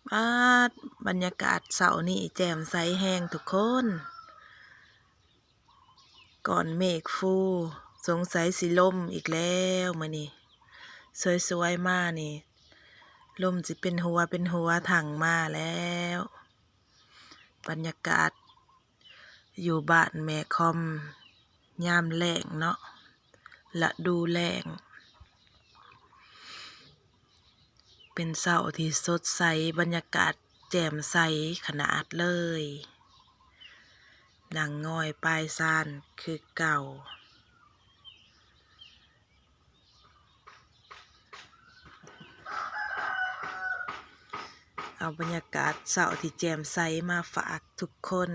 อาบรรยากาศเสาร์นี้แจ่มใสแฮงทุกคน ก่อนเมฆฟูสงสัยสิล่มอีกแล้วมื้อนี้สวยๆมานี่ลมสิเป็นหัวถังมาแล้ว บรรยากาศอยู่บ้านแม่คอมยามแล้งเนาะฤดูแล้งเป็นเช้าที่สดใสบรรยากาศแจ่มใสขนาดเลยนั่งง่อยปลายซานคือเก่าเอาบรรยากาศเช้าที่แจ่มใสมาฝากทุกคน